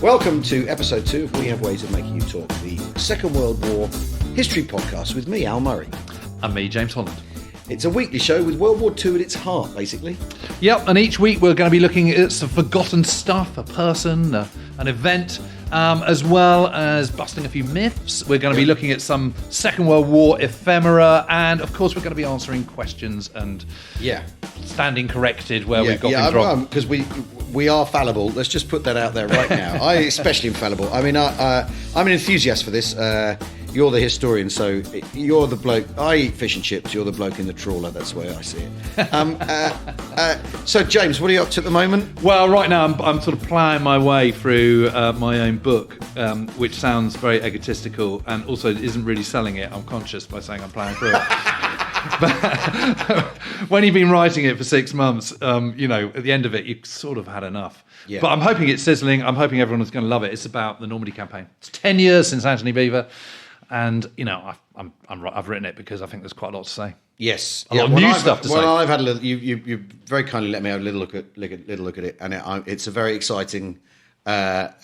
Welcome to episode 2 of We Have Ways of Making You Talk, the Second World War history podcast with me, Al Murray. And me, James Holland. It's a weekly show with World War II at its heart, basically. Yep, and each week we're going to be looking at some forgotten stuff, a person, an event, as well as busting a few myths. We're going to be looking at some Second World War ephemera, and of course we're going to be answering questions and standing corrected where we've got things wrong. Because we are fallible. Let's just put that out there right now. I especially am fallible. I mean, I'm an enthusiast for this. You're the historian, so you're the bloke. I eat fish and chips. You're the bloke in the trawler. That's the way I see it. So, James, what are you up to at the moment? Well, right now I'm sort of ploughing my way through my own book, which sounds very egotistical and also isn't really selling it. I'm conscious by saying I'm ploughing through it. But when you've been writing it for 6 months, at the end of it, you've sort of had enough. Yeah. But I'm hoping it's sizzling. I'm hoping everyone is going to love it. It's about the Normandy campaign. It's 10 years since Anthony Beevor. And I've written it because I think there's quite a lot to say. Yes, a lot of new stuff to say. Well, I've had a little. You very kindly let me have a little look at it, and it's a very exciting read.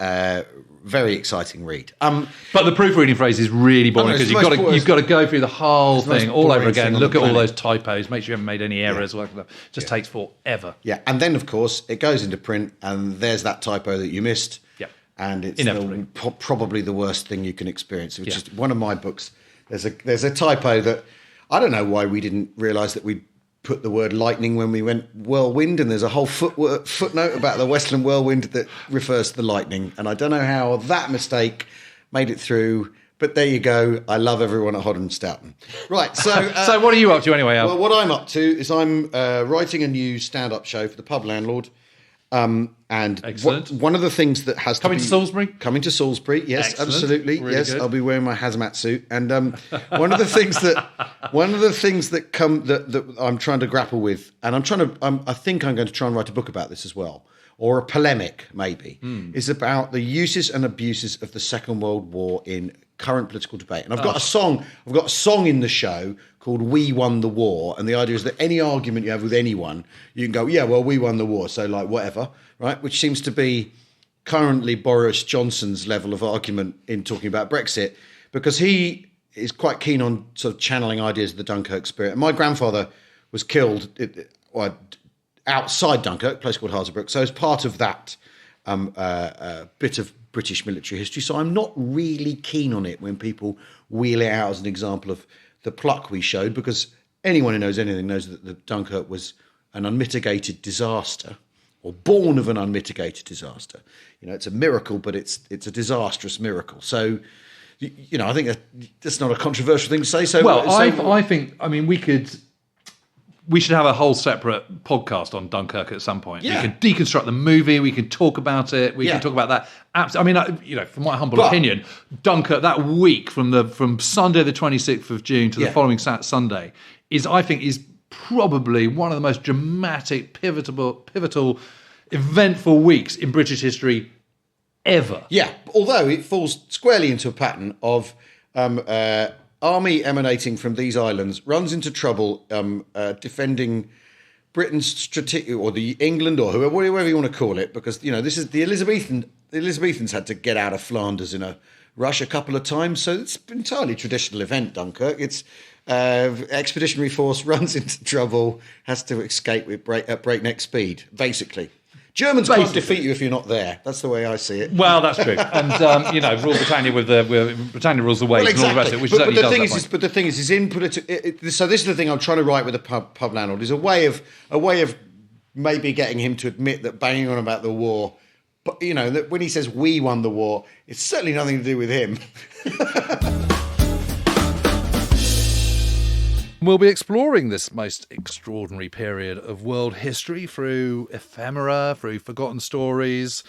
But the proofreading phase is really boring because you've got to go through the whole thing all over again. Look at all those typos. Make sure you haven't made any errors. Yeah. It just takes forever. Yeah, and then of course it goes into print, and there's that typo that you missed. Yeah. And it's probably the worst thing you can experience. Which is one of my books. There's a typo that I don't know why we didn't realise that we put the word lightning when we went whirlwind, and there's a whole footnote about the Westland whirlwind that refers to the lightning, and I don't know how that mistake made it through. But there you go. I love everyone at Hodden Stoughton. Right, so... so what are you up to anyway, Al? Well, what I'm up to is I'm writing a new stand-up show for the Pub Landlord. And excellent. One of the things that has coming to Salisbury? Coming to Salisbury, yes, excellent. Absolutely, really yes. Good. I'll be wearing my hazmat suit, and one of the things that I'm trying to grapple with, and I think I'm going to try and write a book about this as well, or a polemic maybe, is about the uses and abuses of the Second World War in current political debate. And I've got a song in the show called "We Won the War," and the idea is that any argument you have with anyone, you can go, yeah, well, we won the war, so like whatever, right? Which seems to be currently Boris Johnson's level of argument in talking about Brexit, because he is quite keen on sort of channeling ideas of the Dunkirk spirit. And my grandfather was killed outside Dunkirk, a place called Hazebrouck, so as part of that bit of British military history. So I'm not really keen on it when people wheel it out as an example of the pluck we showed, because anyone who knows anything knows that the Dunkirk was an unmitigated disaster, or born of an unmitigated disaster. It's a miracle, but it's a disastrous miracle. So, I think that's not a controversial thing to say. So, well, I think we should have a whole separate podcast on Dunkirk at some point. Yeah. We can deconstruct the movie. We can talk about it. We can talk about that. I mean, from my humble opinion, Dunkirk that week from Sunday the 26th of June to the following Sunday is probably one of the most dramatic, pivotal, eventful weeks in British history ever. Yeah, although it falls squarely into a pattern of army emanating from these islands runs into trouble defending Britain's strategic, or the England, or whatever you want to call it, because this is the Elizabethans. The Elizabethans had to get out of Flanders in a rush a couple of times, so it's an entirely traditional event. Dunkirk. It's expeditionary force runs into trouble, has to escape at breakneck speed, basically. Germans can't defeat you if you're not there. That's the way I see it. Well, that's true. And, rule Britannia with Britannia rules the waves and all the rest of it, which certainly does that. But the thing is in political... So this is the thing I'm trying to write with the pub landlord, is a way of maybe getting him to admit that banging on about the war, but, that when he says we won the war, it's certainly nothing to do with him. We'll be exploring this most extraordinary period of world history through ephemera, through forgotten stories,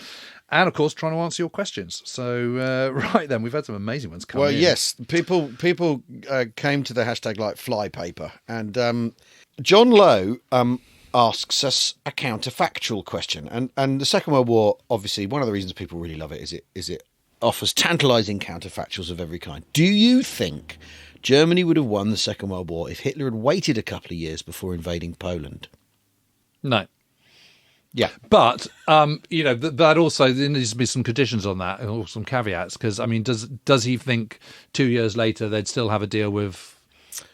and, of course, trying to answer your questions. So, right then, we've had some amazing ones come in. Well, yes, people came to the hashtag like flypaper. And John Lowe asks us a counterfactual question. And the Second World War, obviously, one of the reasons people really love it is it offers tantalising counterfactuals of every kind. Do you think Germany would have won the Second World War if Hitler had waited a couple of years before invading Poland? No. Yeah. But that also there needs to be some conditions on that, or some caveats, because I mean, does he think 2 years later they'd still have a deal with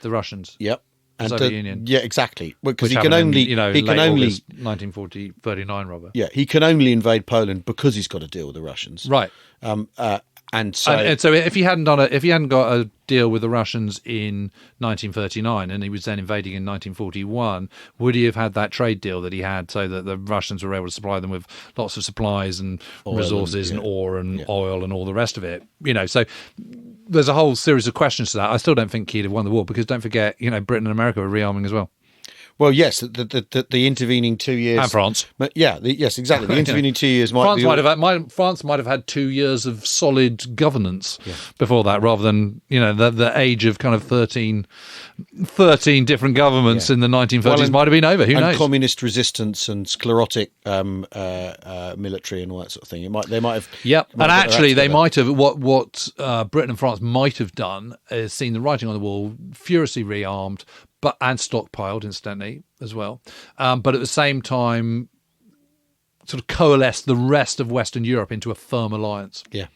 the Russians? Yep. And Soviet Union. Yeah, exactly. Because Which he can only, he can only 1939, Robert. Yeah, he can only invade Poland because he's got a deal with the Russians, Right? And so if he hadn't got a deal with the Russians in 1939, and he was then invading in 1941, would he have had that trade deal that he had, so that the Russians were able to supply them with lots of supplies and resources and ore and oil and all the rest of it? So there's a whole series of questions to that. I still don't think he'd have won the war, because don't forget, Britain and America were rearming as well. Well, yes, the intervening 2 years, and France. Yes, exactly. The intervening 2 years France might have had 2 years of solid governance before that, rather than the age of kind of 13 different governments in the 1930s might have been over. Who knows? Communist resistance and sclerotic military and all that sort of thing. They might have. Yep, and actually, they might have. What Britain and France might have done is seen the writing on the wall, furiously rearmed, and stockpiled, incidentally, as well. But at the same time, sort of coalesced the rest of Western Europe into a firm alliance. Yeah.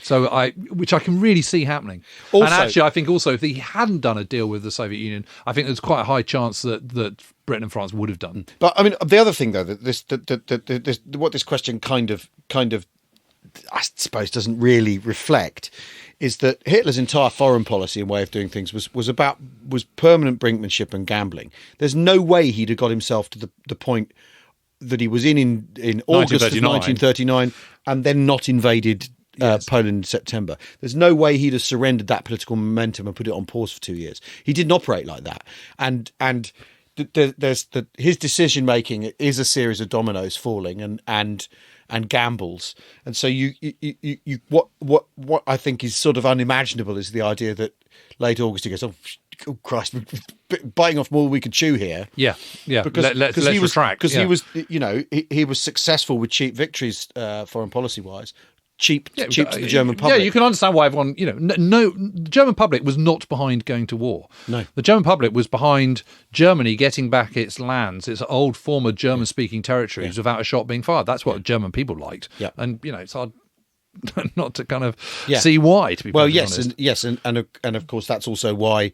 So which I can really see happening. Also, and actually, I think also if he hadn't done a deal with the Soviet Union, I think there's quite a high chance that Britain and France would have done. But I mean, the other thing though, that what this question kind of, I suppose, doesn't really reflect, is that Hitler's entire foreign policy and way of doing things was permanent brinkmanship and gambling. There's no way he'd have got himself to the point that he was in August of 1939 and then not invaded Poland in September. There's no way he'd have surrendered that political momentum and put it on pause for 2 years. He didn't operate like that. And his decision making is a series of dominoes falling and gambles, and so what I think is sort of unimaginable is the idea that late August he goes, oh Christ, we're biting off more than we could chew here. Yeah, because he was retract. Because he was, he was successful with cheap victories, foreign policy wise. Cheap to the German public. Yeah, you can understand why everyone, the German public was not behind going to war. No. The German public was behind Germany getting back its lands, its old former German-speaking territories without a shot being fired. That's what German people liked. Yeah. And, it's hard not to kind of see why, to be honest. And of course, that's also why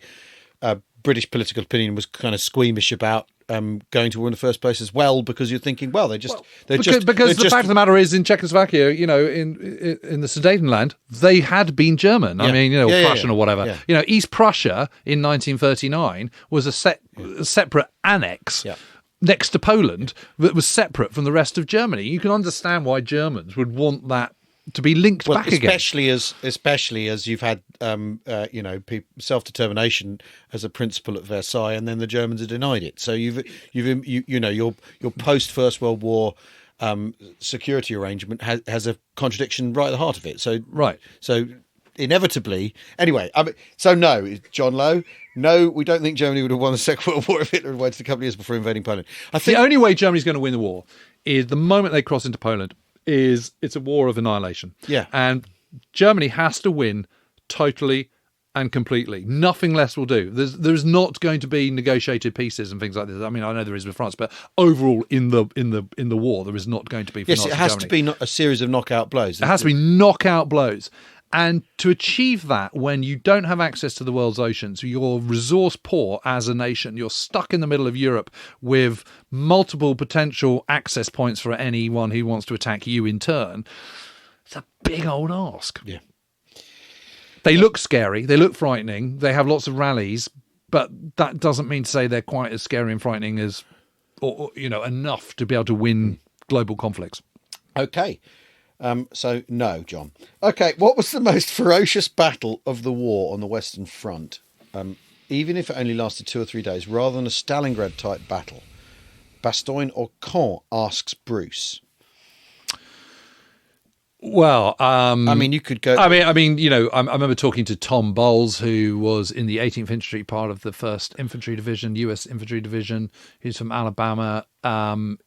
British political opinion was kind of squeamish about going to war in the first place as well, because you're thinking, well, because the fact of the matter is, in Czechoslovakia, in the Sudetenland, they had been German. I mean, or Prussian or whatever. Yeah. East Prussia in 1939 was a separate annex next to Poland that was separate from the rest of Germany. You can understand why Germans would want that to be linked back again, especially as you've had self-determination as a principle at Versailles, and then the Germans are denied it. So your post First World War security arrangement has a contradiction right at the heart of it. So inevitably, anyway. No, John Lowe. No, we don't think Germany would have won the Second World War if Hitler had waited a couple of years before invading Poland. I think the only way Germany's going to win the war is the moment they cross into Poland. It's a war of annihilation. Yeah. And Germany has to win totally and completely. Nothing less will do. There's not going to be negotiated pieces and things like this. I mean, I know there is with France, but overall in the war, there is not going to be for Nazi Germany. It has Germany. to be a series of knockout blows. It has to be knockout blows. And to achieve that, when you don't have access to the world's oceans, you're resource poor as a nation, you're stuck in the middle of Europe with multiple potential access points for anyone who wants to attack you in turn, it's a big old ask. Yeah. They look scary, they look frightening, they have lots of rallies, but that doesn't mean to say they're quite as scary and frightening as, enough to be able to win global conflicts. Okay. So no, John. Okay, what was the most ferocious battle of the war on the Western Front? Even if it only lasted 2 or 3 days, rather than a Stalingrad-type battle. Bastogne or Caen, asks Bruce. Well, you could go. I remember talking to Tom Bowles, who was in the 18th Infantry, part of the 1st Infantry Division, U.S. Infantry Division. He's from Alabama.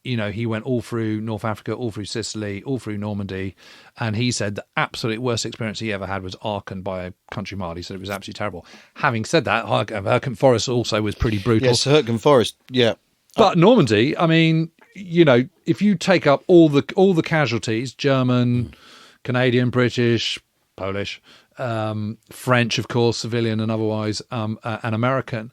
He went all through North Africa, all through Sicily, all through Normandy, and he said the absolute worst experience he ever had was Aachen by a country mile. He said it was absolutely terrible. Having said that, Hurtgen Forest also was pretty brutal. Yes, Hurtgen Forest, yeah. But Normandy, if you take up all the casualties, German, Canadian, British, Polish, French, of course, civilian and otherwise, and American,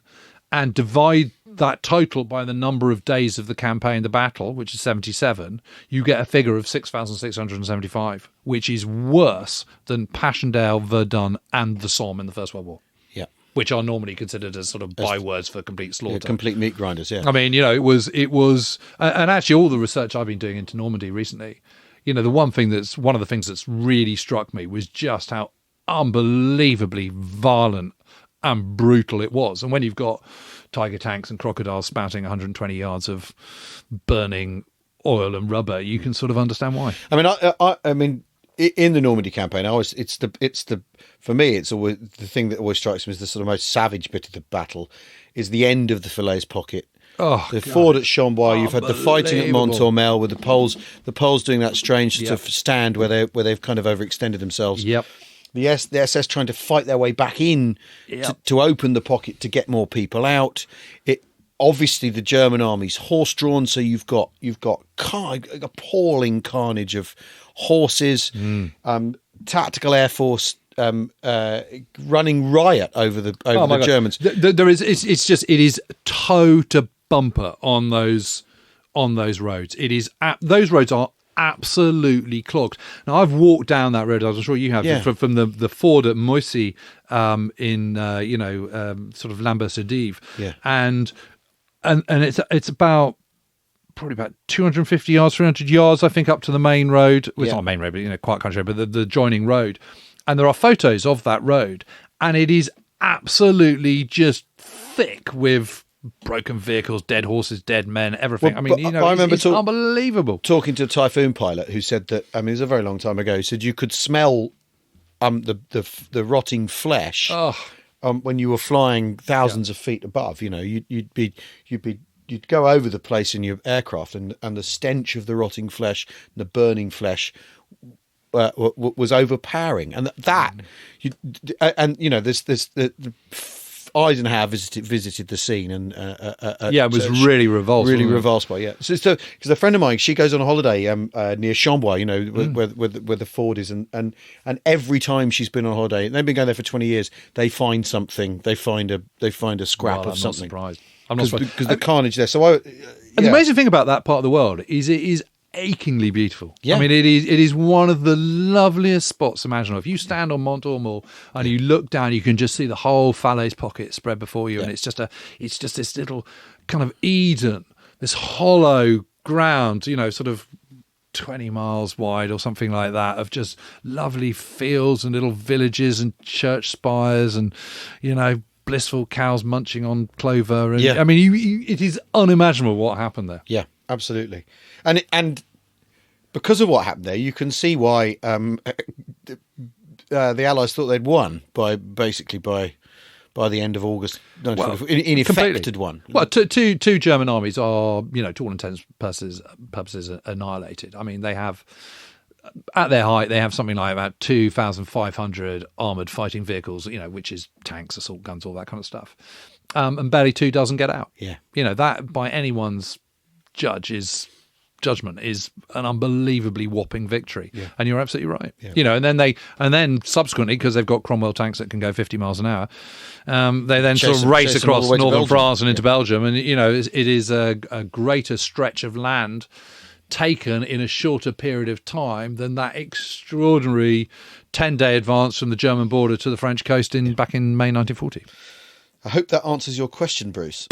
and divide that total by the number of days of the campaign, the battle, which is 77, you get a figure of 6,675, which is worse than Passchendaele, Verdun, and the Somme in the First World War. Yeah. Which are normally considered as sort of bywords for complete slaughter. Yeah, complete meat grinders, yeah. I mean, it was, and actually all the research I've been doing into Normandy recently, one of the things that's really struck me was just how unbelievably violent and brutal it was. And when you've got tiger tanks and crocodiles spouting 120 yards of burning oil and rubber, you can sort of understand why. I mean, in the Normandy campaign, for me, it's always the thing that always strikes me as the sort of most savage bit of the battle is the end of the Falaise pocket. Oh, the ford at Chambois, you've had the fighting at Montormel with the Poles doing that strange sort of stand where they've kind of overextended themselves. Yep. The SS trying to fight their way back in to open the pocket to get more people out. Obviously the German army's horse-drawn, so you've got appalling carnage of horses, tactical air force running riot over the Germans. It is toe to bumper on those roads. It is those roads are absolutely clogged. Now I've walked down that road, as I'm sure you have, from the ford at Moissy in sort of Lambert-sur-Dive, and it's about probably about 250 yards, 300 yards, I think, up to the main road. Well, it's not a main road, but quiet country road, but the joining road. And there are photos of that road, and it is absolutely just thick with broken vehicles, dead horses, dead men, everything. Well, I remember it's unbelievable. Talking to a Typhoon pilot who said that, it was a very long time ago, he said you could smell the rotting flesh when you were flying thousands of feet above. You'd go over the place in your aircraft, and the stench of the rotting flesh, the burning flesh, was overpowering. And Eisenhower visited the scene, and it was really revulsed. Really revulsed by So because a friend of mine, she goes on a holiday near Chambois, where the ford is, and every time she's been on holiday, and they've been going there for 20 years, they find something. They find a scrap of something. I'm not surprised because the carnage there. So and the amazing thing about that part of the world is it is achingly beautiful. Yeah. I mean, it is one of the loveliest spots imaginable. If you stand on Montormel and you look down, you can just see the whole Falaise pocket spread before you, and it's just this little kind of Eden, this hollow ground, sort of 20 miles wide or something like that, of just lovely fields and little villages and church spires and blissful cows munching on clover. And I mean, it is unimaginable what happened there. Yeah, absolutely. And because of what happened there, you can see why the Allies thought they'd won by the end of August 1944. In effect, had won. Well, two German armies are, to all intents and purposes, annihilated. I mean, they have, at their height, they have something like about 2,500 armoured fighting vehicles, which is tanks, assault guns, all that kind of stuff. And barely 2 dozen get out. Yeah. That, by anyone's judgment, is an unbelievably whopping victory. Yeah. And you're absolutely right. Yeah. And then subsequently, because they've got Cromwell tanks that can go 50 miles an hour, they then sort of race across northern France and into Belgium. And, it is a greater stretch of land taken in a shorter period of time than that extraordinary 10-day advance from the German border to the French coast back in May 1940. I hope that answers your question, Bruce.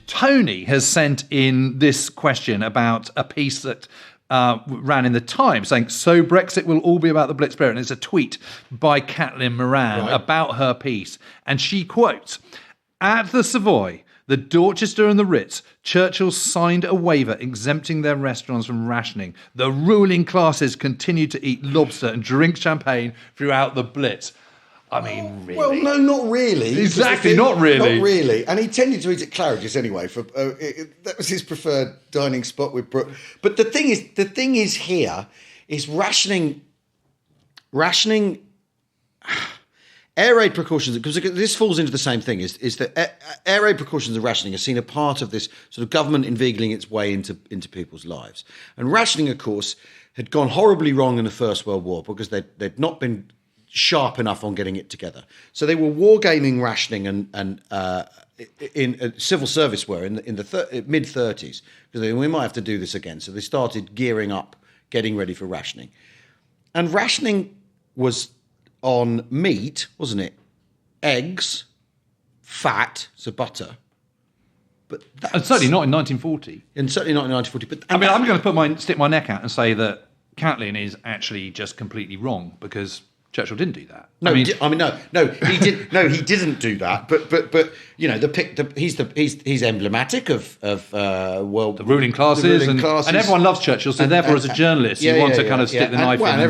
Tony has sent in this question about a piece that ran in the Times saying, so Brexit will all be about the Blitz period. And it's a tweet by Caitlin Moran about her piece. And she quotes, "At the Savoy, the Dorchester and the Ritz, Churchill signed a waiver exempting their restaurants from rationing. The ruling classes continued to eat lobster and drink champagne throughout the Blitz." I mean, really? Well, no, not really. Exactly, not really. Not really. And he tended to eat at Claridge's anyway. That was his preferred dining spot with Brooke. But the thing is here is rationing. Air raid precautions, because this falls into the same thing, is that air raid precautions and rationing are seen a part of this sort of government inveigling its way into people's lives. And rationing, of course, had gone horribly wrong in the First World War because they'd not been sharp enough on getting it together. So they were wargaming rationing and in civil service were in the mid-30s, because we might have to do this again. So they started gearing up, getting ready for rationing. And rationing was on meat, wasn't it? Eggs, fat, so butter. But and certainly not in 1940. And certainly not in 1940. But I mean, I'm going to stick my neck out and say that Catlin is actually just completely wrong, because Churchill didn't do that. No, he didn't. No, he didn't do that. But you know, he's emblematic of the ruling classes, and everyone loves Churchill. So therefore, as a journalist, you want to kind of stick the knife in. And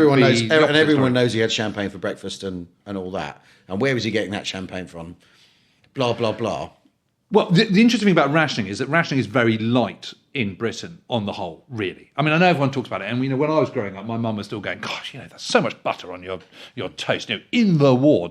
everyone knows he had champagne for breakfast and all that. And where was he getting that champagne from? Blah blah blah. Well, the interesting thing about rationing is that rationing is very light in Britain on the whole, really. I mean, I know everyone talks about it, and when I was growing up, my mum was still going, gosh, there's so much butter on your toast, in the war, ...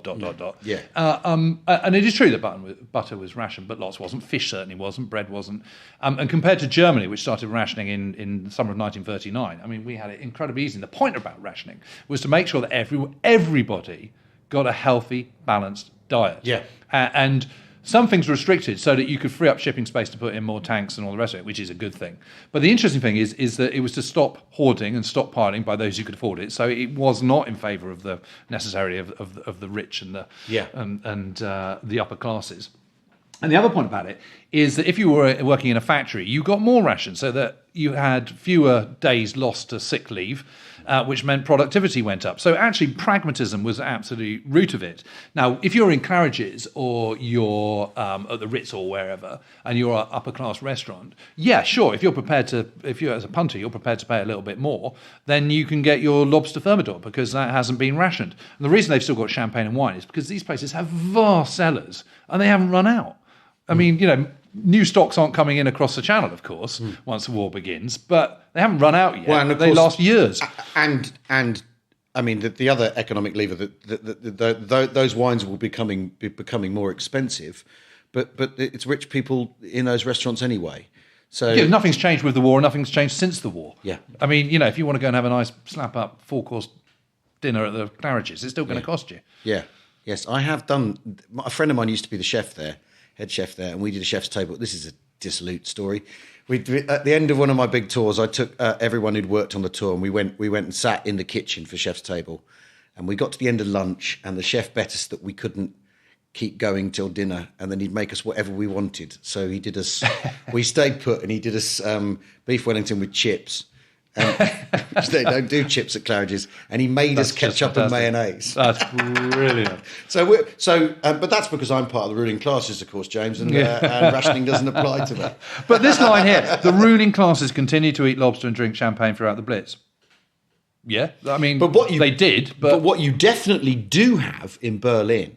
Yeah. And it is true that butter was rationed, but lots wasn't. Fish certainly wasn't. Bread wasn't. And compared to Germany, which started rationing in the summer of 1939, I mean, we had it incredibly easy. And the point about rationing was to make sure that everybody got a healthy, balanced diet. Yeah. And some things were restricted so that you could free up shipping space to put in more tanks and all the rest of it, which is a good thing. But the interesting thing is that it was to stop hoarding and stockpiling by those who could afford it. So it was not in favour of the necessarily of the rich and the upper classes. And the other point about it is that if you were working in a factory, you got more rations, so that you had fewer days lost to sick leave, which meant productivity went up. So actually, pragmatism was the absolute root of it. Now, if you're in Claridge's or you're at the Ritz or wherever, and you're an upper class restaurant, yeah, sure. If you're as a punter, you're prepared to pay a little bit more, then you can get your lobster thermidor, because that hasn't been rationed. And the reason they've still got champagne and wine is because these places have vast cellars and they haven't run out. I mean, new stocks aren't coming in across the channel, of course, once the war begins, but they haven't run out yet. Well, and they last years. And I mean, the other economic lever that those wines will be becoming more expensive, but it's rich people in those restaurants anyway. So nothing's changed with the war, nothing's changed since the war. Yeah. I mean, if you want to go and have a nice slap-up 4-course dinner at the Claridge's, it's still going to cost you. Yeah. Yes, I have done. A friend of mine used to be the chef there. Head chef there, and we did a chef's table. This is a dissolute story. At the end of one of my big tours, I took everyone who'd worked on the tour, and we went and sat in the kitchen for chef's table. And we got to the end of lunch, and the chef bet us that we couldn't keep going till dinner, and then he'd make us whatever we wanted. So he did us. We stayed put, and he did us beef Wellington with chips. They don't do chips at Claridge's, and he made us ketchup and mayonnaise. That's brilliant. But that's because I'm part of the ruling classes, of course, James, and rationing doesn't apply to that. But this line here: the ruling classes continue to eat lobster and drink champagne throughout the Blitz. Yeah, I mean, they did. But what you definitely do have in Berlin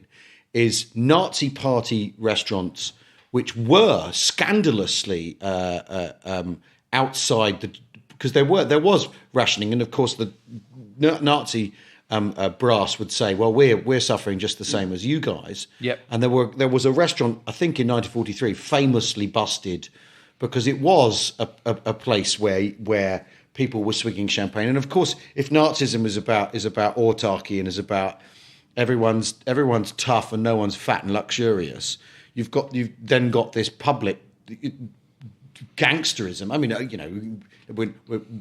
is Nazi Party restaurants, which were scandalously outside the. Because there was rationing, and of course the Nazi brass would say, "Well, we're suffering just the same as you guys." Yep. And there was a restaurant, I think in 1943, famously busted because it was a place where people were swigging champagne. And of course, if Nazism is about autarky and is about everyone's tough and no one's fat and luxurious, you've then got this public gangsterism. I mean,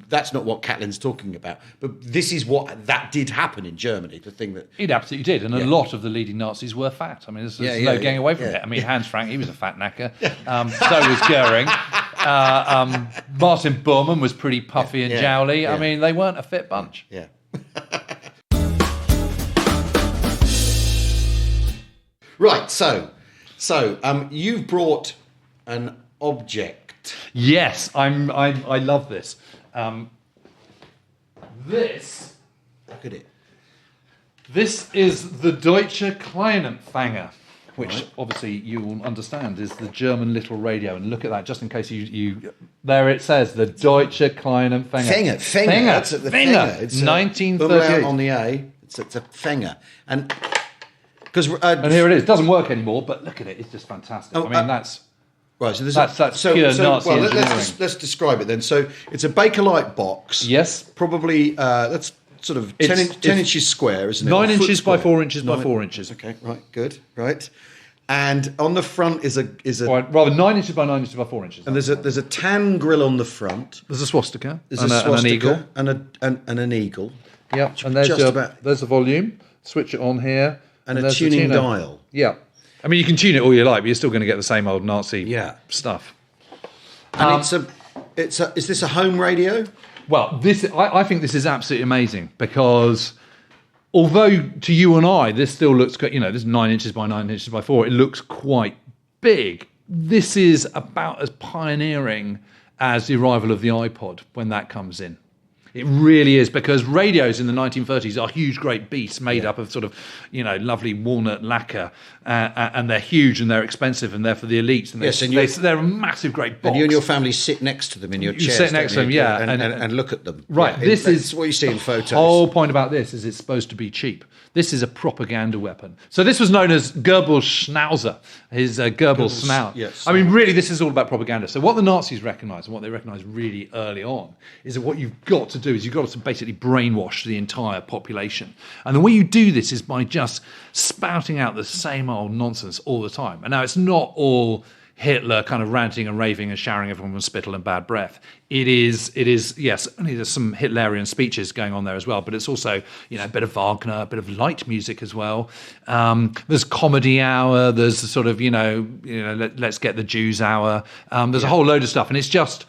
that's not what Catlin's talking about, but this is what that did happen in Germany. The thing that it absolutely did, and a lot of the leading Nazis were fat. I mean, there's no getting away from it. I mean, Hans Frank, he was a fat knacker. So was Goering. Martin Bormann was pretty puffy and jowly. I mean, they weren't a fit bunch. Yeah. Right. So you've brought an object. Yes, I love this. This. Look at it. This is the Deutsche Kleinempfänger, which obviously you will understand is the German little radio. And look at that, just in case you there it says the Deutsche Kleinempfänger. Fänger. It's 1938 on the A. It's a Fänger. And Because And here it is. It doesn't work anymore, but look at it. It's just fantastic. I mean, that's... Right, so that's pure Nazi engineering. Let's describe it then. So it's a Bakelite box. Yes. Probably, that's sort of 10 inches square, isn't it? 9 inches by 4 inches by 4 inches. Okay, right, good, right. And on the front is a rather 9 inches by 9 inches by 4 inches. And there's a tan grill on the front. There's a swastika. There's a swastika and an eagle. And an eagle. Yeah, and there's the volume. Switch it on here. And a tuning dial. Yeah. I mean, you can tune it all you like, but you're still going to get the same old Nazi stuff. And is this a home radio? Well, I think this is absolutely amazing because although to you and I, this still looks, this is 9 inches by 9 inches by 4, it looks quite big. This is about as pioneering as the arrival of the iPod when that comes in. It really is, because radios in the 1930s are huge, great beasts made up of sort of, lovely walnut lacquer, and they're huge and they're expensive and they're for the elites. And they're a massive, great box. And you and your family sit next to them in your chairs. You sit next to them, and look at them. Right, this is what you see in photos. The whole point about this is it's supposed to be cheap. This is a propaganda weapon. So this was known as Goebbels' Schnauzer, his Goebbels snout. Yes. I mean, really, this is all about propaganda. So what the Nazis recognised, and what they recognised really early on, is that what you've got to do is you've got to basically brainwash the entire population. And the way you do this is by just spouting out the same old nonsense all the time. And now it's not all Hitler kind of ranting and raving and showering everyone with spittle and bad breath. It is, yes, only there's some Hitlerian speeches going on there as well, but it's also, a bit of Wagner, a bit of light music as well. There's comedy hour, there's sort of, let's get the Jews hour. There's a whole load of stuff, and it's just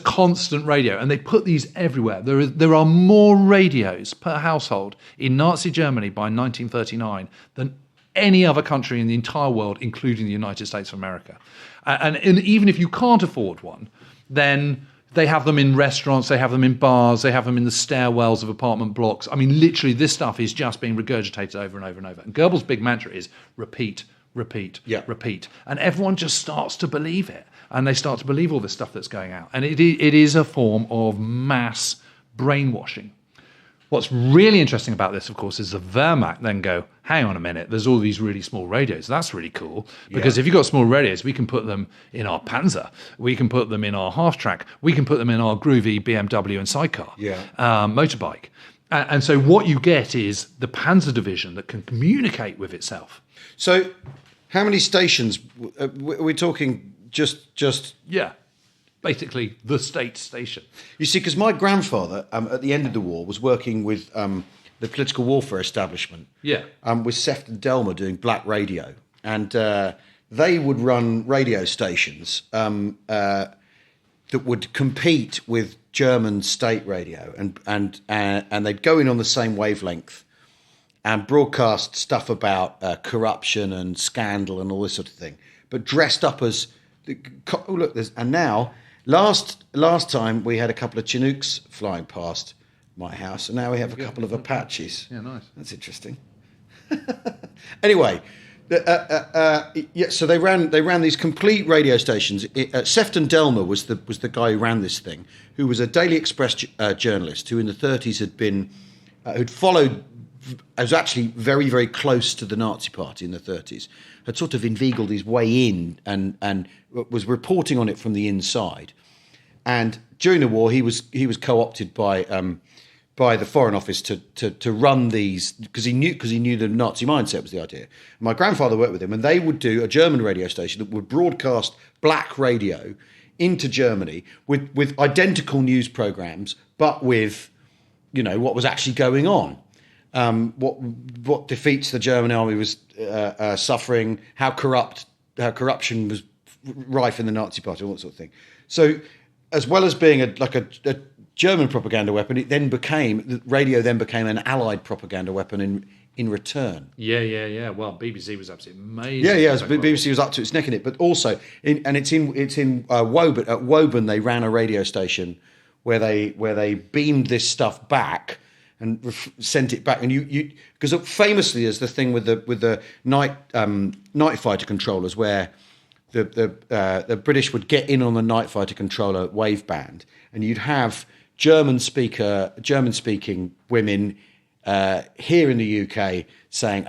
constant radio, and they put these everywhere. There are more radios per household in Nazi Germany by 1939 than any other country in the entire world, including the United States of America. And even if you can't afford one, then they have them in restaurants, they have them in bars, they have them in the stairwells of apartment blocks. I mean, literally, this stuff is just being regurgitated over and over and over. And Goebbels' big mantra is repeat, repeat, repeat. And everyone just starts to believe it. And they start to believe all this stuff that's going out. And it is a form of mass brainwashing. What's really interesting about this, of course, is the Wehrmacht then go, hang on a minute, there's all these really small radios. That's really cool. Because if you've got small radios, we can put them in our Panzer. We can put them in our half-track. We can put them in our groovy BMW and sidecar motorbike. And so what you get is the Panzer division that can communicate with itself. So how many stations? Are we talking just... Yeah. Basically, the state station. You see, because my grandfather, at the end of the war, was working with the political warfare establishment. Yeah. With Sefton Delmer doing black radio. And they would run radio stations that would compete with German state radio. And they'd go in on the same wavelength and broadcast stuff about corruption and scandal and all this sort of thing. But dressed up as... Oh, look, and now... Last time we had a couple of Chinooks flying past my house, and now we have a couple of Apaches. Yeah, nice. That's interesting. Anyway, so they ran these complete radio stations. Sefton Delmer was the guy who ran this thing, who was a Daily Express journalist who in the 30s had been who'd followed. I was actually very, very close to the Nazi Party in the 30s, had sort of inveigled his way in and was reporting on it from the inside. And during the war, he was co-opted by the Foreign Office to run these because he knew the Nazi mindset was the idea. My grandfather worked with him, and they would do a German radio station that would broadcast black radio into Germany with identical news programs, but with what was actually going on. What defeats the German army was suffering, how corruption was rife in the Nazi Party, all that sort of thing. So, as well as being a German propaganda weapon, the radio then became an Allied propaganda weapon in return. Yeah. Well, BBC was absolutely amazing. Yeah. BBC was up to its neck in it, but also it's in Woburn. At Woburn, they ran a radio station where they beamed this stuff back and sent it back, and you because famously there's the thing with the night fighter controllers where the British would get in on the night fighter controller wave band, and you'd have German speaking women here in the UK saying,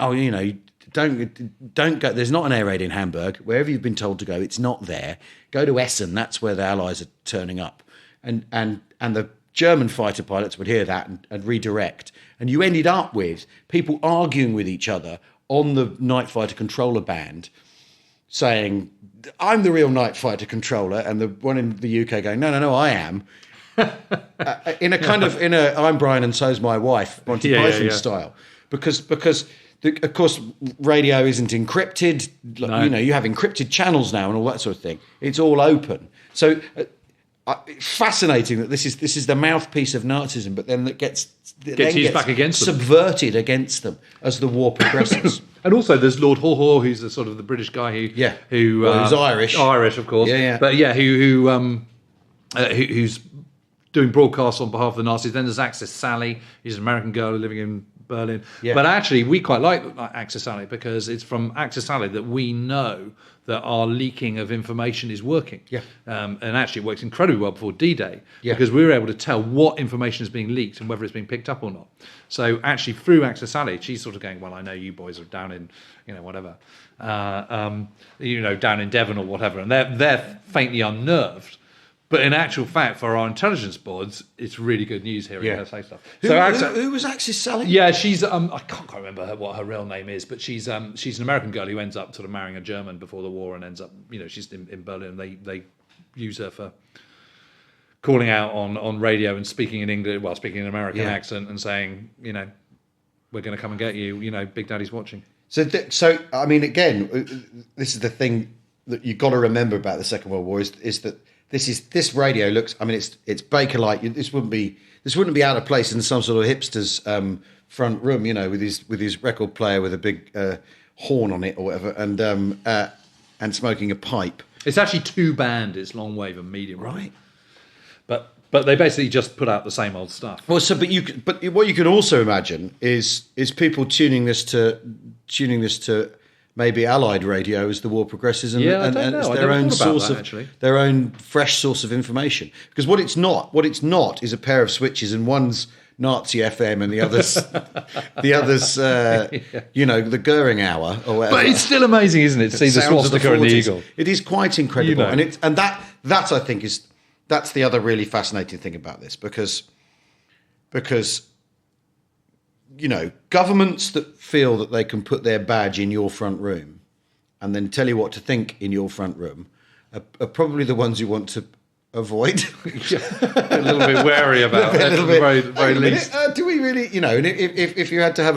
don't go. There's not an air raid in Hamburg. Wherever you've been told to go, it's not there. Go to Essen. That's where the Allies are turning up, and the German fighter pilots would hear that and redirect. And you ended up with people arguing with each other on the night fighter controller band, saying, "I'm the real night fighter controller," and the one in the UK going, "No, I am." In a I'm Brian and so's my wife, Monty Python style, because of course radio isn't encrypted. No. You have encrypted channels now and all that sort of thing. It's all open. So fascinating that this is the mouthpiece of Nazism, but then that gets used back against them, subverted against them as the war progresses. And also, there's Lord Haw, who's the sort of the British guy who's Irish, of course. But who's doing broadcasts on behalf of the Nazis. Then there's Axis Sally. She's an American girl living in Berlin. Yeah. But actually, we quite like Axis Sally because it's from Axis Sally that we know that our leaking of information is working. Yeah. And actually, it works incredibly well before D-Day because we were able to tell what information is being leaked and whether it's being picked up or not. So actually, through Axis Sally, she's sort of going, well, I know you boys are down in, whatever, down in Devon or whatever, and they're faintly unnerved. But in actual fact, for our intelligence boards, it's really good news hearing her say stuff. Who was Axis Sally? Yeah, she's I can't quite remember what her real name is, but she's an American girl who ends up sort of marrying a German before the war and ends up, she's in Berlin. They use her for calling out on radio and speaking in English, speaking in an American accent and saying, we're going to come and get you. Big Daddy's watching. So I mean, again, this is the thing that you've got to remember about the Second World War is that. This radio looks. I mean, it's Bakelite. This wouldn't be out of place in some sort of hipster's front room, with his record player with a big horn on it or whatever, and smoking a pipe. It's actually two band. It's long wave and medium wave. Right. But they basically just put out the same old stuff. Well, but what you can also imagine is people tuning this to maybe Allied radio as the war progresses, and it's their own source their own fresh source of information. Because what it's not is a pair of switches, and one's Nazi FM and the others, the Goering hour or whatever. But it's still amazing, isn't it, to see the swastika and the eagle? It is quite incredible, and that I think that's the other really fascinating thing about this, because governments that feel that they can put their badge in your front room and then tell you what to think in your front room are probably the ones you want to avoid. A little bit wary about it, at the very least. Do we really, and if you had to have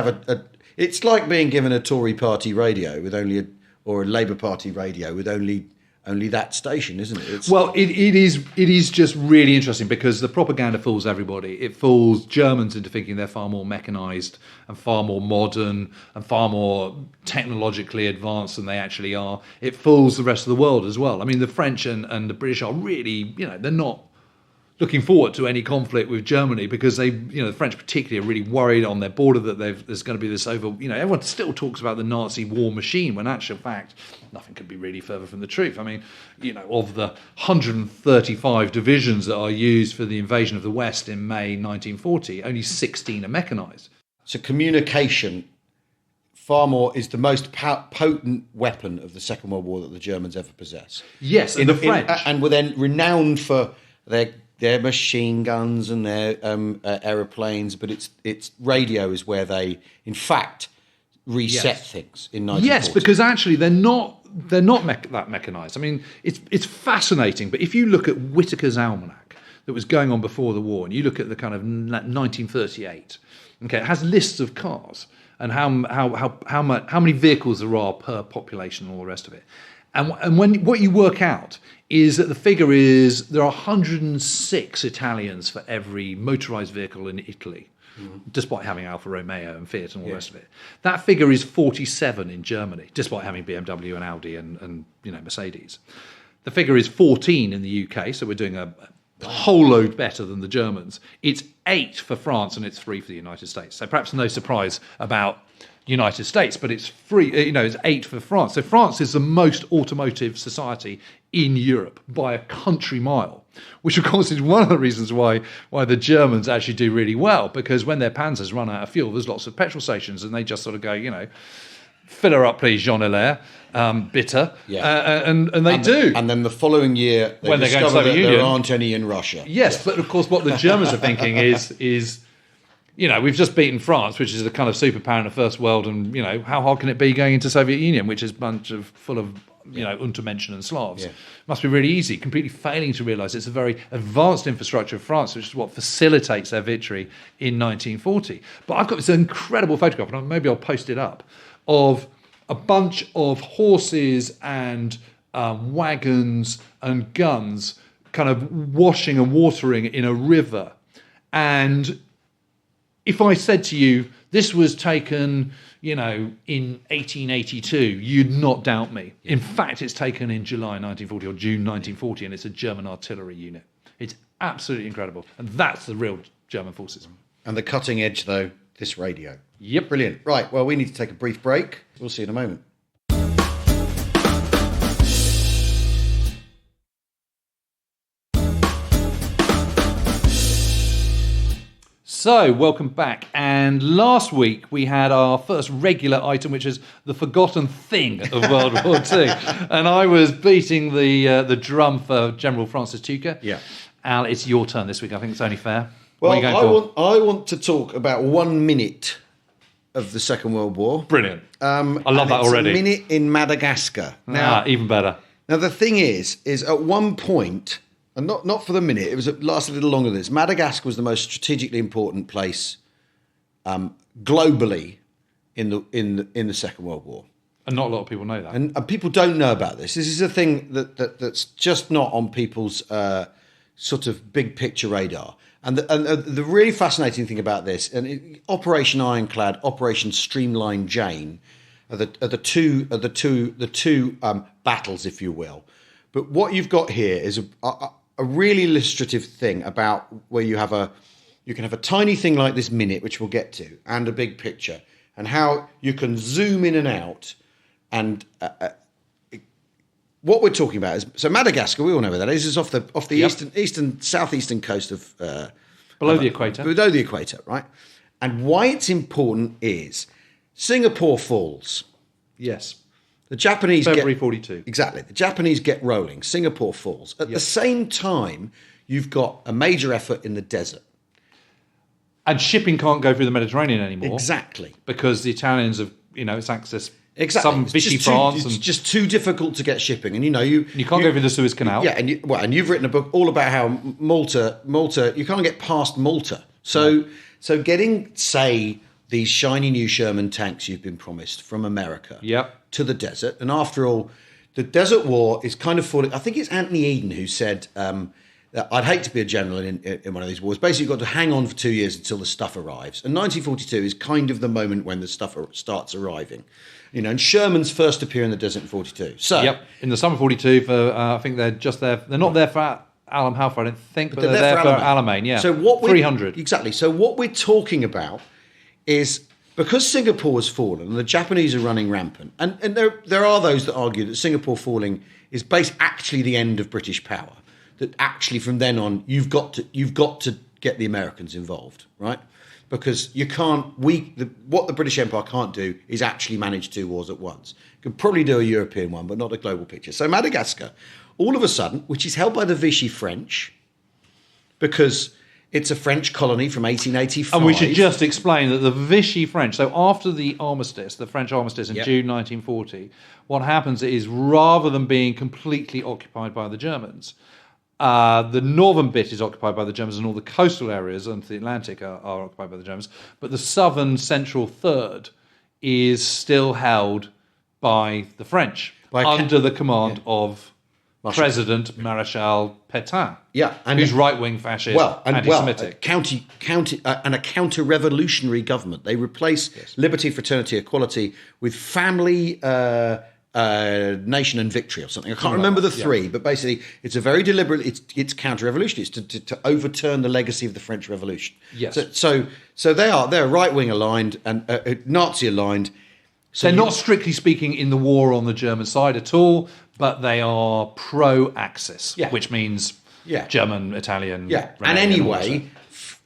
a, it's like being given a Tory party radio with only or a Labour Party radio with only that station, isn't it? It is just really interesting because the propaganda fools everybody. It fools Germans into thinking they're far more mechanised and far more modern and far more technologically advanced than they actually are. It fools the rest of the world as well. I mean, the French and the British are really, they're not looking forward to any conflict with Germany because they, the French particularly are really worried on their border that there's going to be this everyone still talks about the Nazi war machine when in actual fact nothing could be really further from the truth. I mean, of the 135 divisions that are used for the invasion of the West in May 1940, only 16 are mechanised. So communication far more is the most potent weapon of the Second World War that the Germans ever possess. Yes, and the French. And were then renowned for their machine guns and their aeroplanes, but it's radio is where they, in fact, reset things in 1940. Yes, because actually they're not that mechanised. I mean, it's fascinating, but if you look at Whitaker's almanac that was going on before the war, and you look at the kind of 1938, okay, it has lists of cars and how many vehicles there are per population and all the rest of it. And what you work out is that the figure is there are 106 Italians for every motorised vehicle in Italy, despite having Alfa Romeo and Fiat and all the rest of it. That figure is 47 in Germany, despite having BMW and Audi and Mercedes. The figure is 14 in the UK, so we're doing a whole load better than the Germans. It's 8 for France and it's 3 for the United States. So perhaps no surprise about United States, but it's 3. It's 8 for France. So France is the most automotive society in Europe by a country mile, which of course is one of the reasons why the Germans actually do really well, because when their panzers run out of fuel, there's lots of petrol stations, and they just sort of go, fill her up, please, Jean Hilaire, bitter, and they do. And then the following year, they discover that there aren't any in Russia. Yes, but of course what the Germans are thinking is we've just beaten France, which is a kind of superpower in the First World, and, how hard can it be going into Soviet Union, which is full of, Untermenschen and Slavs. Yeah. Must be really easy, completely failing to realise it's a very advanced infrastructure of France, which is what facilitates their victory in 1940. But I've got this incredible photograph, and maybe I'll post it up, of a bunch of horses and wagons and guns kind of washing and watering in a river. And if I said to you, this was taken, in 1882, you'd not doubt me. In fact, it's taken in July 1940 or June 1940, and it's a German artillery unit. It's absolutely incredible. And that's the real German forces. And the cutting edge, though, this radio. Yep. Brilliant. Right, well, we need to take a brief break. We'll see you in a moment. So, welcome back. And last week we had our first regular item, which is the forgotten thing of World War II. And I was beating the drum for General Francis Tucker. Yeah. Al, it's your turn this week. I think it's only fair. Well, I want to talk about 1 minute of the Second World War. Brilliant. I love that already. A minute in Madagascar. Now, even better. Now, the thing is at one point, and not for the minute, it lasted a little longer than this. Madagascar was the most strategically important place globally in the Second World War. And not a lot of people know that. And people don't know about this. This is a thing that's just not on people's sort of big picture radar. And the really fascinating thing about this, Operation Ironclad, Operation Streamline Jane, are the two battles, if you will. But what you've got here is a really illustrative thing about where you can have a tiny thing like this minute, which we'll get to, and a big picture, and how you can zoom in and out. And what we're talking about is Madagascar. We all know where that is. It's off the southeastern coast of below the equator. Below the equator, right? And why it's important is Singapore falls. Yes. The Japanese February 42. Exactly. The Japanese get rolling. Singapore falls. At the same time, you've got a major effort in the desert. And shipping can't go through the Mediterranean anymore. Exactly. Because the Italians have, it's access. Exactly. Some Vichy France. It's just too difficult to get shipping. And, you can't go through the Suez Canal. Yeah. And you've written a book all about how Malta, you can't get past Malta. So getting, say, these shiny new Sherman tanks you've been promised from America to the desert. And after all, the Desert War is kind of falling. I think it's Anthony Eden who said, I'd hate to be a general in one of these wars. Basically, you've got to hang on for 2 years until the stuff arrives. And 1942 is kind of the moment when the stuff starts arriving. And Sherman's first appear in the desert in 42. So, in the summer 42, I think they're just there. They're not there for Alam Halfa, I don't think, but they're there for Alamein. Yeah. So 300. Exactly. So what we're talking about is because Singapore has fallen and the Japanese are running rampant, and there are those that argue that Singapore falling is actually the end of British power. That actually from then on you've got to get the Americans involved, right? Because you can't. What the British Empire can't do is actually manage two wars at once. You can probably do a European one, but not a global picture. So Madagascar, all of a sudden, which is held by the Vichy French, because it's a French colony from 1885. And we should just explain that the Vichy French, so after the armistice, the French armistice in June 1940, what happens is rather than being completely occupied by the Germans, the northern bit is occupied by the Germans and all the coastal areas under the Atlantic are occupied by the Germans, but the southern central third is still held by the French under the command of President Marechal Pétain, who's right-wing fascist, anti-Semitic. And a counter-revolutionary government. They replace liberty, fraternity, equality with family, nation and victory or something. I can't remember the three, but basically it's a very deliberate, it's counter-revolutionary. It's to overturn the legacy of the French Revolution. Yes. So they're right-wing aligned and Nazi aligned. So they're not strictly speaking in the war on the German side at all. but they are pro-Axis, Yeah. which means Yeah. German, Italian. Yeah, Romanian, and all that anyway,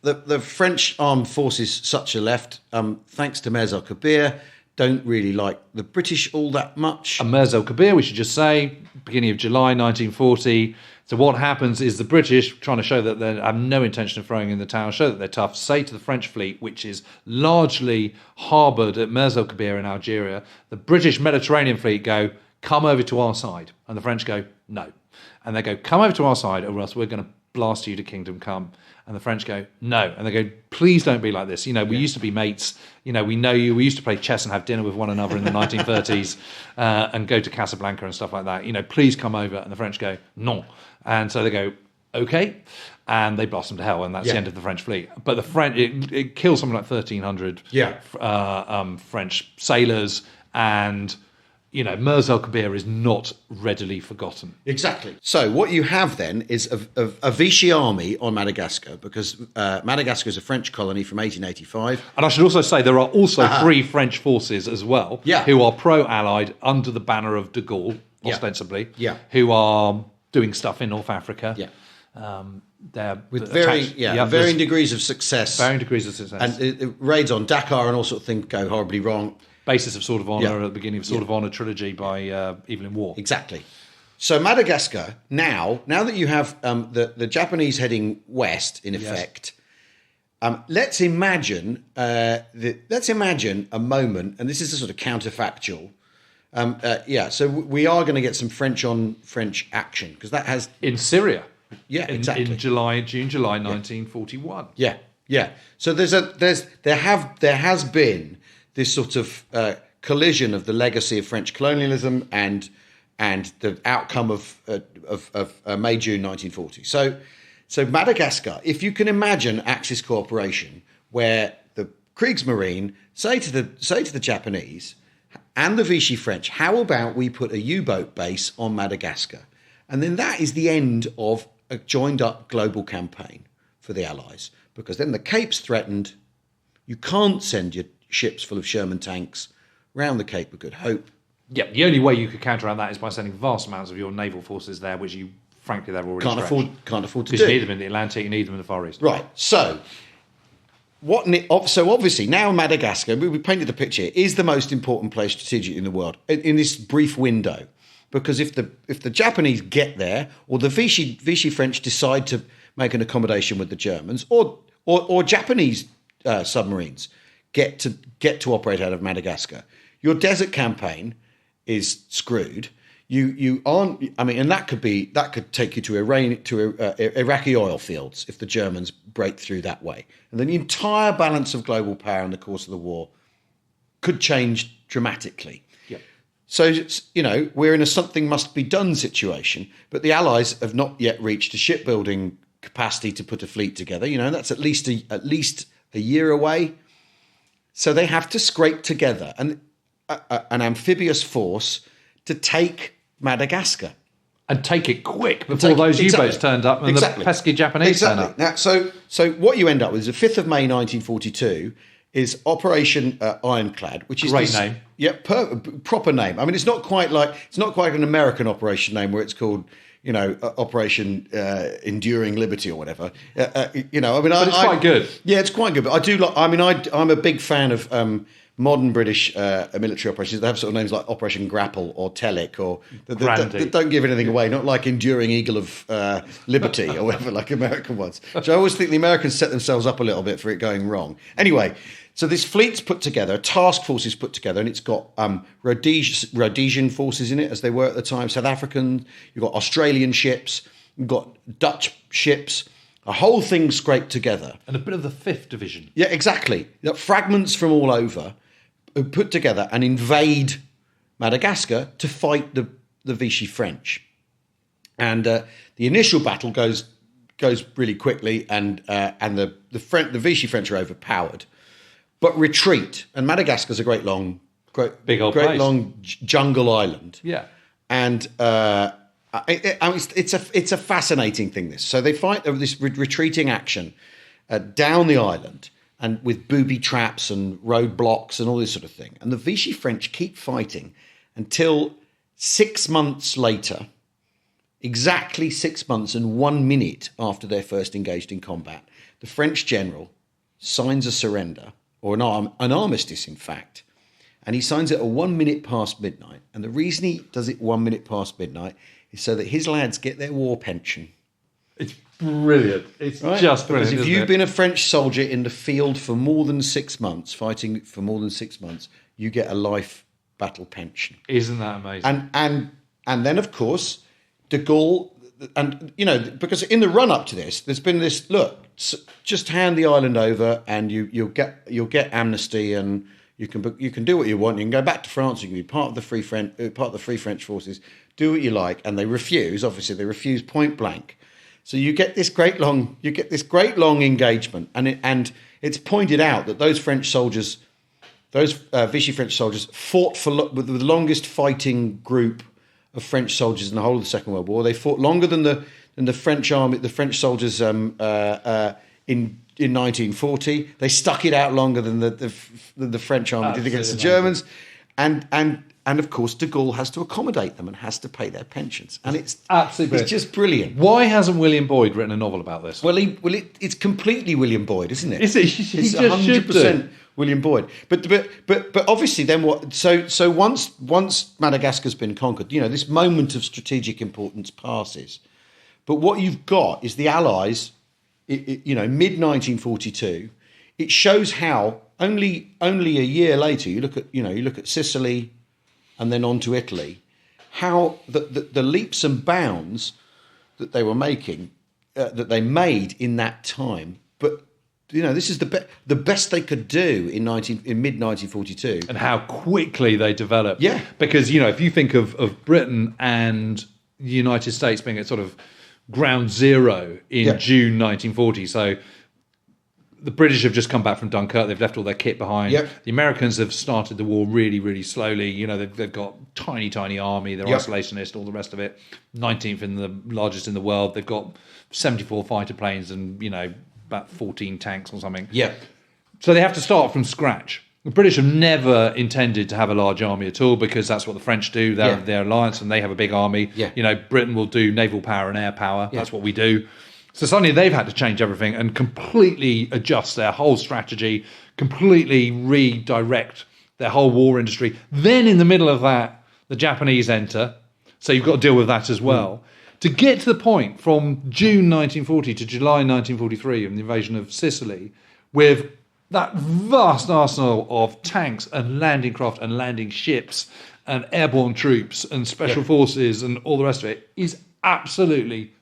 the French armed forces, such a left, thanks to Mirza Kabir, don't really like the British all that much. And Mirza Kabir, we should just say, beginning of July 1940. So what happens is the British, trying to show that they have no intention of throwing in the towel, show that they're tough, say to the French fleet, which is largely harboured at Mirza Kabir in Algeria, the British Mediterranean fleet go, come over to our side. And the French go, no. And they go, come over to our side or else we're going to blast you to kingdom come. And the French go, no. And they go, please don't be like this. You know, we used to be mates. You know, we know you. We used to play chess and have dinner with one another in the 1930s and go to Casablanca and stuff like that. You know, please come over. And the French go, non. And so they go, okay. And they blast them to hell. And that's the end of the French fleet. But the French, it kills something like 1,300 French sailors. And, you know, Mirza Kabir is not readily forgotten. Exactly. So what you have then is a Vichy army on Madagascar, because Madagascar is a French colony from 1885. And I should also say there are also three French forces as well, who are pro-Allied under the banner of de Gaulle, ostensibly, who are doing stuff in North Africa. They're with varying degrees of success. Varying degrees of success. And raids on Dakar and all sorts of things go horribly wrong. Basis of Sword of Honour at the beginning of Sword of Honour trilogy by Evelyn Waugh. Exactly. So Madagascar, now that you have the Japanese heading west, in effect, let's imagine a moment, and this is a sort of counterfactual. So we are going to get some French on French action, because that has in Syria. Yeah, exactly. In July 1941. Yeah. So there has been this sort of collision of the legacy of French colonialism and the outcome of May June 1940. So Madagascar, if you can imagine Axis cooperation, where the Kriegsmarine say to the Japanese and the Vichy French, how about we put a U-boat base on Madagascar, and then that is the end of a joined up global campaign for the Allies, because then the Cape's threatened. You can't send your ships full of Sherman tanks round the Cape of Good Hope. Yeah, the only way you could counteract that is by sending vast amounts of your naval forces there, which frankly, they're already can't afford to do. Because you need them in the Atlantic, you need them in the Far East. Right. So obviously now Madagascar, we painted the picture, is the most important place strategically in the world in this brief window, because if the Japanese get there, or the Vichy French decide to make an accommodation with the Germans, or Japanese submarines get to operate out of Madagascar, your desert campaign is screwed. You aren't. I mean, and that could take you to Iraqi oil fields if the Germans break through that way, and then the entire balance of global power in the course of the war could change dramatically. Yeah. So we're in a something must be done situation, but the Allies have not yet reached a shipbuilding capacity to put a fleet together. That's at least a year away. So they have to scrape together an amphibious force to take Madagascar. And take it quick before those U-boats turned up and the pesky Japanese turned up. Now, so what you end up with is the 5th of May 1942 is Operation Ironclad, which is great name. Yeah, proper name. I mean, it's not quite an American operation name where it's called Operation Enduring Liberty or whatever. But it's quite good. Yeah, it's quite good. But I do like. I mean, I'm a big fan of modern British military operations. They have sort of names like Operation Grapple or Telic, or that don't give anything away. Not like Enduring Eagle of Liberty or whatever, like American ones. So I always think the Americans set themselves up a little bit for it going wrong. Anyway. So this fleet's put together, a task force is put together, and it's got Rhodesian forces in it, as they were at the time, South African, you've got Australian ships, you've got Dutch ships, a whole thing scraped together. And a bit of the 5th Division. Yeah, exactly. Fragments from all over put together and invade Madagascar to fight the Vichy French. And the initial battle goes really quickly, and the Vichy French are overpowered. But retreat, and Madagascar's a great long jungle island. Yeah, and it's a fascinating thing. So they fight this retreating action down the island, and with booby traps and roadblocks and all this sort of thing. And the Vichy French keep fighting until 6 months later, exactly 6 months and 1 minute after they're first engaged in combat, the French general signs a surrender, or an armistice, in fact, and he signs it at 1 minute past midnight. And the reason he does it 1 minute past midnight is so that his lads get their war pension. It's brilliant. It's right? Just brilliant. Because if you've been a French soldier in the field for more than 6 months, fighting for more than 6 months, you get a life battle pension. Isn't that amazing? And then, of course, de Gaulle, and because in the run up to this, there's been this look. Just hand the island over, and you'll get amnesty, and you can do what you want. You can go back to France. You can be part of the Free French forces. Do what you like, and they refuse. Obviously, they refuse point blank. So you get this great long engagement, and it's pointed out that those French soldiers, those Vichy French soldiers, fought with the longest fighting group of French soldiers in the whole of the Second World War. They fought longer than the French army, the French soldiers in 1940. They stuck it out longer than the French army did against the Germans, and of course de Gaulle has to accommodate them and has to pay their pensions, and it's absolutely brilliant. It's just brilliant. Why hasn't William Boyd written a novel about this? Well, it's completely William Boyd, isn't it? Is it? It's 100% William Boyd. But obviously, then what? So once Madagascar's been conquered, this moment of strategic importance passes. But what you've got is the Allies. Mid 1942. It shows how only a year later, you look at Sicily, and then on to Italy, how the leaps and bounds that they were making, that they made in that time. But this is the best they could do in mid 1942, and how quickly they developed. Yeah, because if you think of Britain and the United States being at sort of ground zero in June 1940, so the British have just come back from Dunkirk. They've left all their kit behind. Yep. The Americans have started the war really, really slowly. They've got tiny army. They're isolationist, all the rest of it. 19th in the largest in the world. They've got 74 fighter planes and about 14 tanks or something. Yeah. So they have to start from scratch. The British have never intended to have a large army at all because that's what the French do. They're their alliance and they have a big army. Yeah. Britain will do naval power and air power. Yeah. That's what we do. So suddenly they've had to change everything and completely adjust their whole strategy, completely redirect their whole war industry. Then in the middle of that, the Japanese enter. So you've got to deal with that as well. To get to the point from June 1940 to July 1943 and the invasion of Sicily with that vast arsenal of tanks and landing craft and landing ships and airborne troops and special forces and all the rest of it is absolutely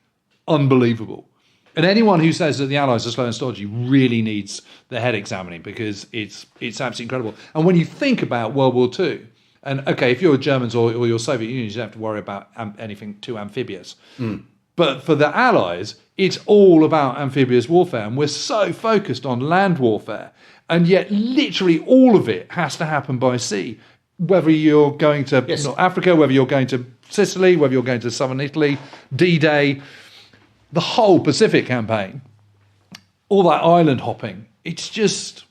unbelievable. And anyone who says that the Allies are slow and stodgy really needs their head examining because it's absolutely incredible. And when you think about World War II, and okay, if you're Germans or you're Soviet Union, you don't have to worry about anything too amphibious. But for the Allies, it's all about amphibious warfare. And we're so focused on land warfare. And yet literally all of it has to happen by sea. Whether you're going to North Africa, whether you're going to Sicily, whether you're going to southern Italy, D-Day, the whole Pacific campaign, all that island hopping, it's just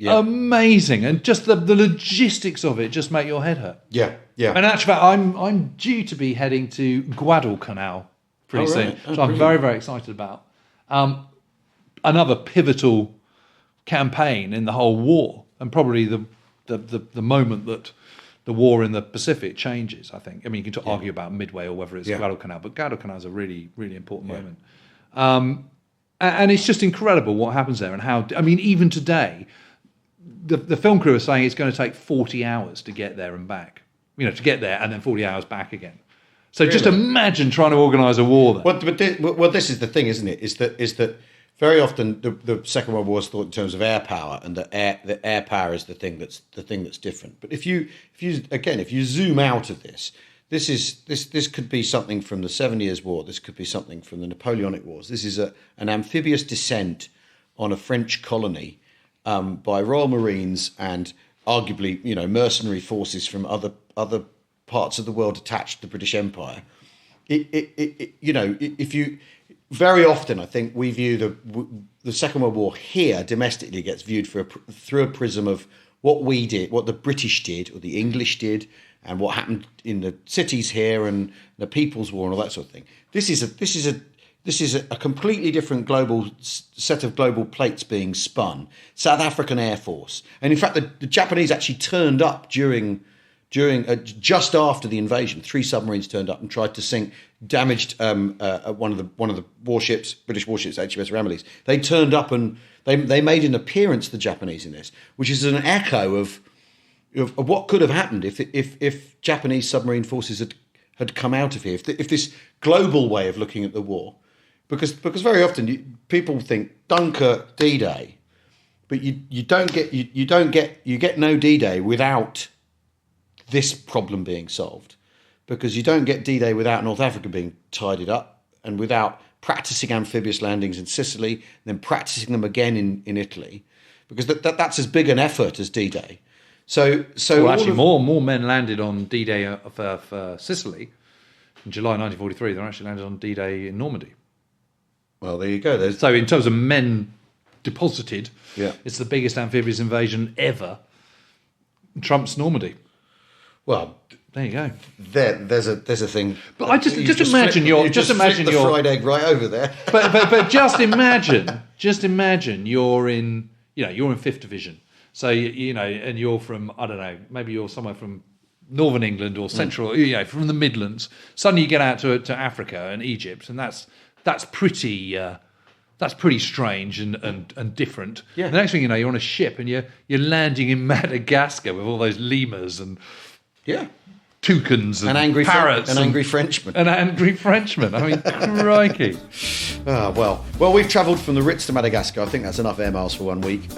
amazing. And just the logistics of it just make your head hurt. Yeah. And actually, I'm due to be heading to Guadalcanal pretty soon, which I'm very, very excited about. Another pivotal campaign in the whole war, and probably the moment that the war in the Pacific changes, I think. I mean, you can argue about Midway or whether it's Guadalcanal, but Guadalcanal is a really, really important moment. And it's just incredible what happens there and how, I mean, even today, the film crew are saying it's going to take 40 hours to get there and back. To get there and then 40 hours back again. So just imagine trying to organise a war there. Well, this is the thing, isn't it? Is that very often the Second World War is thought in terms of air power, and the air power is the thing that's different. But if you zoom out of this could be something from the 7 Years' War. This could be something from the Napoleonic Wars. This is an amphibious descent on a French colony by Royal Marines and arguably mercenary forces from other parts of the world attached to the British Empire. Very often, I think we view the Second World War here domestically gets viewed through a prism of what we did, what the British did, or the English did, and what happened in the cities here and the People's War and all that sort of thing. This is a completely different global set of global plates being spun. South African Air Force, and in fact, the Japanese actually turned up during just after the invasion. 3 submarines turned up and tried to sink, damaged one of the warships, British warships, HMS Ramillies. They turned up and they made an appearance, the Japanese, in this, which is an echo of what could have happened if Japanese submarine forces had come out of here. If this global way of looking at the war, because very often people think Dunkirk, D-Day, but you get no D-Day without this problem being solved, because you don't get D-Day without North Africa being tidied up and without practicing amphibious landings in Sicily and then practicing them again in Italy, because that's as big an effort as D-Day. So well, actually, more men landed on D-Day for Sicily in July 1943 than actually landed on D-Day in Normandy. Well, there you go. So in terms of men deposited, yeah, it's the biggest amphibious invasion ever. Trumps Normandy. Well, there you go. There's a thing. But I just imagine the fried egg right over there. But just imagine you're in 5th Division. So and you're from, I don't know, maybe you're somewhere from Northern England or Central, from the Midlands. Suddenly you get out to Africa and Egypt, and that's pretty strange and different. Yeah. The next thing you know, you're on a ship and you're landing in Madagascar with all those lemurs and toucans and angry parrots and angry Frenchmen. An angry Frenchman. I mean, crikey. Well, we've travelled from the Ritz to Madagascar. I think that's enough air miles for 1 week.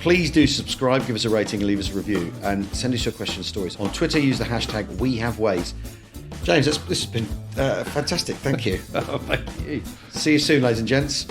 Please do subscribe, give us a rating and leave us a review, and send us your questions and stories. On Twitter, use the hashtag WeHaveWays. James, this has been fantastic. Thank you. Oh, thank you. See you soon, ladies and gents.